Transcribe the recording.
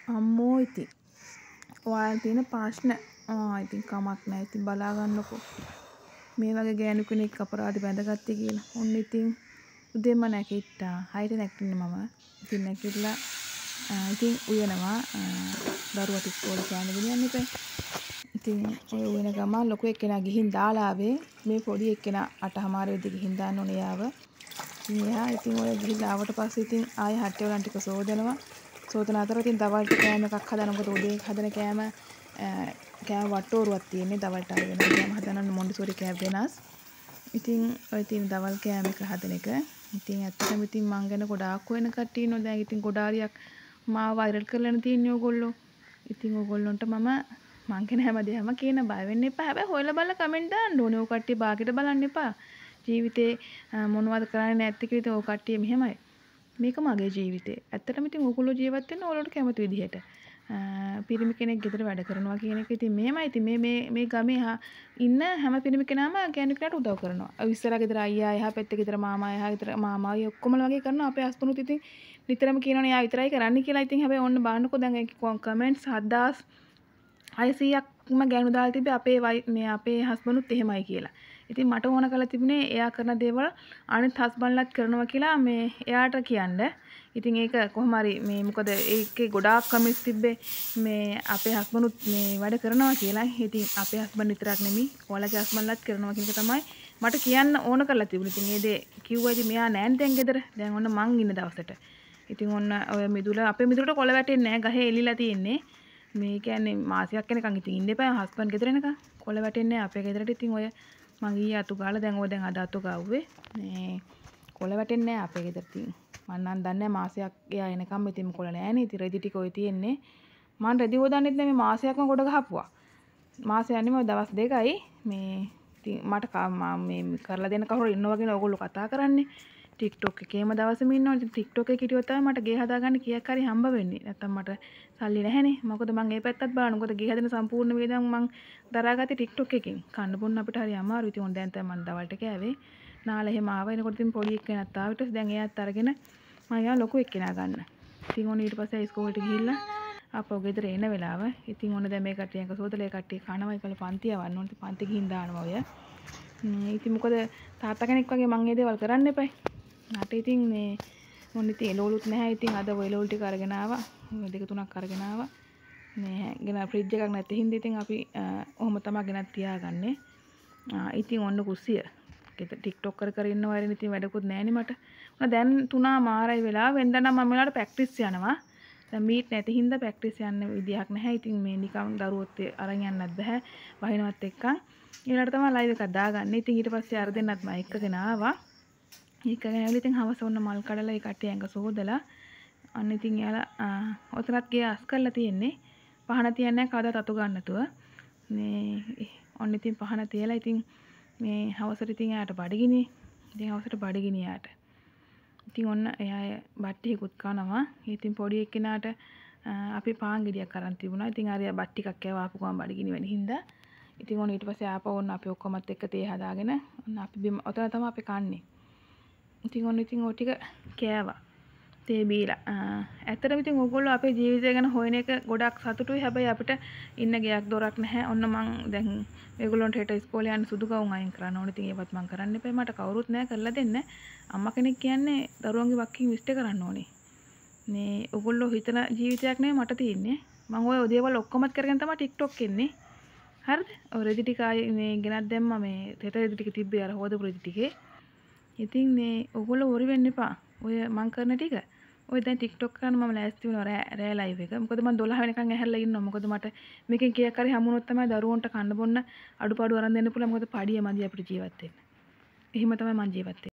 අම්මෝ ඉතින් ඔයාලා තියෙන ප්‍රශ්න ඉතින් කමක් නැහැ. ඉතින් බලා ගන්නකෝ. මේ වගේ ගෑනු කෙනෙක් අපරාධ බැඳගත්තේ කියලා. ඔන්න ඉතින් උදේම නැගිට්ටා. 6ට නැගිටින්නේ මම. ඉතින් නැගිටලා ඉතින් උයනවා. දරුවට ඉස්කෝලේ කෑම ගෙනියන්න එපා. ඉතින් ඔය උයන ගමන් ලොකු එක්කෙනා ගිහින් දාලා ආවේ. මේ පොඩි එක්කෙනා 8:00 වෙද්දි ගිහින් දාන්න ඕනේ යාව. ඉතින් එයා ඉතින් ඔය ගිහිල්ලා ආවට පස්සේ ඉතින් ආයෙ හට්ටේ වලන් ටික සෝදනවා. සෝදන අතර ඉතින් දවල්ට කෑම එකක් හදන. මොකද උදේ හදන කෑම වට්ටෝරුවක් තියෙන්නේ. දවල්ට ආයෙ වෙන කෑම හදන්න මොන්ටිසෝරි කෑම වෙනස්. ඉතින් ඔය තියෙන දවල් කෑම එක හදන එක. ඉතින් ඇත්තටම ඉතින් මං ගැන ගොඩාක් හොයන කට්ටිය ඉන්නවා. දැන් ඉතින් ගොඩාරියක් මාව වෛරල් කරලානේ තියන්නේ ඕගොල්ලෝ. ඉතින් ඕගොල්ලන්ට මං කියන හැමදේම කියන බය වෙන්න එපා. හැබැයි හොයලා බලලා කමෙන්ට් දාන්න ඕනේ. ඕ කට්ටිය බාගෙට බලන්න එපා. ජීවිතේ මොනවද කරන්නේ නැත්තේ කියලා ඉතින් ඕ කට්ටිය මෙහෙමයි. මේක මගේ ජීවිතේ. ඇත්තටම ඉතින් ඕගොල්ලෝ ජීවත් වෙන්න ඕගොල්ලන්ට කැමති විදිහට. පිරිමි කෙනෙක් ගෙදර වැඩ කරනවා කියන එක ඉතින් මෙහෙමයි. ඉතින් මේ ගමේ ඉන්න හැම පිරිමි කෙනාම ගෑනු කෙනාට උදව් කරනවා. ඉස්සරහ ගෙදර අයියා, එහා පැත්තේ ගෙදර මාමා, එහා ගෙදර මාමා ඔක්කොමලා වගේ කරනවා. අපේ හස්බන්ඩ්ුත් ඉතින් නිතරම කියනවනේ එයා විතරයි කරන්නේ කියලා. ඉතින් හැබැයි ඔන්න බලන්නකෝ දැන් කමෙන්ට්ස් 7600ක්ම ගෑනු දාලා තිබ්බේ අපේ හස්බන්ඩ්ුත් එහෙමයි කියලා. ඉතින් මට ඕන කරලා තිබුණේ එයා කරන දේවල් අනිත් හස්බන්ඩ්ලාත් කරනවා කියලා මේ එයාට කියන්න. ඉතින් ඒක කොහොම හරි මොකද ඒකේ ගොඩාක් කමෙන්ට්ස් තිබ්බේ මේ අපේ හස්බන්ඩ්ුත් මේ වැඩ කරනවා කියලා. ඉතින් අපේ හස්බන්ඩ් විතරක් නෙමෙයි ඔයාලගේ හස්බන්ඩ්ලාත් කරනවා කියන එක තමයි මට කියන්න ඕන කරලා තිබුණේ. ඉතින් ඒ දේ කිව්වා. ඉතින් මෙයා නෑනේ දැන් ගෙදර. දැන් ඔන්න මං ඉන්න දවසට. ඉතින් ඔන්න ඔය අපේ මිදුලට කොළ වැටෙන්නේ නෑ. ගහේ එලිලා තියෙන්නේ. මේ කියන්නේ මාසයක් වෙනකන් ඉතින් ඉන්න එපා. හස්බන්ඩ් ගෙදර එනකන් කොළ වැටෙන්නේ නෑ අපේ ගෙදරට. ඉතින් ඔය මං ඊයේ අතු ගාලා දැන් අද අතු ගාව්වේ. මේ කොළ වැටෙන්නේ නෑ අපේ ගෙදර. ඉතින් මං නම් දන්නේ මාසයක් එයා එනකම් ඉතින් කොළ නෑනේ. ඉතින් රෙදි ටික ඔය තියෙන්නේ. මං රෙදි හොදන්නෙත් නෙමෙයි මාසයක්ම ගොඩ ගහපුවා. මාසයක් නෙමෙයි දවස් දෙකයි මේ ඉතින් මට මේ කරලා දෙන්න කවුරු ඉන්නවා කියන ඕගොල්ලෝ කතා කරන්නේ. TikTok එකේම දවසෙම ඉන්නවා. ඉතින් TikTok එකේ හිටියොත් තමයි මට ගේ හදාගන්න කීයක් හරි හම්බ වෙන්නේ. නැත්තම් මට සල්ලි නැහැනේ. මොකද මං ඒ පැත්තත් බලන්න. මොකද ගේ හදන සම්පූර්ණ වේදන් මං දරාගත්තේ TikTok එකෙන්. කන්න බොන්න අපිට හරි අමාරුයි. ඉතින් දැන් තමයි මං දවල්ට කෑවේ. නාලා එහෙම ආවා. එනකොට ඉතින් පොඩි එක්කෙනත් ආවා. ඊට පස්සේ දැන් එයාත් අරගෙන මම යා ලොකු එක්කෙනා ගන්න. ඉතින් ඔන්න ඊට පස්සේ ඉස්කෝලේට ගිහිල්ලා අපෝ ගෙදර එන වෙලාව. ඉතින් ඔන්න දැන් මේ කට්ටිය එක සෝදලා ඒ කට්ටිය කනවා. ඒකල පන්ති යවන්න ඕනේ. පන්ති ගිහින් දානවා ඔය. ඉතින් මොකද තාත්තා කෙනෙක් වගේ මං මේ දේවල් කරන්න එපයි. මට ඉතින් මේ මොන ඉතින් එළවලුත් නැහැ. ඉතින් අද ඔය එළවලු ටික අරගෙන ආවා. දෙක තුනක් අරගෙන ආවා. මේ ගෙන ෆ්‍රිජ් එකක් නැති හින්දා ඉතින් අපි ඔහොම තමයි ගෙනත් තියාගන්නේ. ඉතින් ඔන්න කුස්සිය. TikTok කර ඉන්න වයිරෙන් ඉතින් වැඩකුත් නැහැනේ මට. දැන් 3:00 වෙලා වෙන්දා නම් මම වෙලාවට ප්‍රැක්ටිස් යනවා. දැන් මීට් නැති හින්දා ප්‍රැක්ටිස් යන්න විදියක් නැහැ. ඉතින් මේ නිකන් දරුවොත් අරන් යන්නත් බෑ. වහිනවත් එක්කන්. ඊළඟට තමයි ලයිව් එකක් දාගන්නේ. ඉතින් ඊට පස්සේ අර දෙන්නත් මම එක්කගෙන ආවා. එක්කගෙන ඇවිල්ලා ඉතින් හවස ඔන්න මල් කඩලා ඒ කට්ටිය ඇඟ සෝදලා අන්න ඉතින් එයාලා ඔතනත් ගේ අස් කරලා තියෙන්නේ. පහන තියන්නේ කවදාත් අතු ගන්න නැතුව. මේ ඔන්න ඉතින් පහන තියලා ඉතින් මේ හවසට ඉතින් එයාට බඩගිනි. ඉතින් හවසට බඩගිනි එයාට. ඉතින් ඔන්න එයා බට්ටියකුත් කනවා. ඉතින් පොඩි එක්කෙනාට අපි පාන් ගෙඩියක් අරන් තිබුණා. ඉතින් අර බත් ටිකක් කෑවා ආපු ගමන් බඩගිනි වෙන හින්දා. ඉතින් ඔන්න ඊට පස්සේ ආපහු ඔන්න අපි ඔක්කොමත් එක්ක තේ හදාගෙන ඔන්න අපි ඔතන තමයි අපි කන්නේ. ඉතින් ඔන්න ඉතින් ඔය ටික කෑවා. තේ බීලා. ඇත්තටම ඉතින් ඕගොල්ලෝ අපේ ජීවිතය ගැන හොයන එක ගොඩක් සතුටුයි. හැබැයි අපිට ඉන්න ගයක් දොරක් නැහැ. ඔන්න මං දැන් මේගොල්ලන්ට හෙට ඉස්කෝලේ යන්න සුදු ගවුම් අයින් කරන්න ඕනේ. ඉතින් ඒවත් මං කරන්න එපා. මට කවුරුත් නැහැ කරලා දෙන්න. අම්මා කෙනෙක් කියන්නේ දරුවන්ගේ වක්කින් විශ්ට කරන්න ඕනේ. මේ ඕගොල්ලෝ හිතන ජීවිතයක් නෙමෙයි මට තියෙන්නේ. මං ඔය දේවල් ඔක්කොමත් කරගෙන තමයි TikTok එන්නේ. හරිද? ඔය රෙදි ටික මේ ගෙනත් දැම්මා මේ තෙත රෙදි ටික තිබ්බේ අර හොදපු රෙදි ටිකේ. ඉතින් මේ ඕගොල්ලෝ වරි වෙන්න එපා. ඔය මං කරන ටික. ඔය දැන් TikTok කරන්න මම ලෑස්ති වෙනවා රෑ ලයිව් එක. මොකද මම 12 වෙනකන් ඇහැරලා ඉන්නවා. මොකද මට මේකෙන් කීයක් හරි හම්බුනොත් තමයි දරුවන්ට කන්න බොන්න අඩුපාඩු අරන් දෙන්න පුළුවන්. මොකද පඩිය මදි අපිට ජීවත් වෙන්න. එහෙම තමයි මං ජීවත් වෙන්නේ.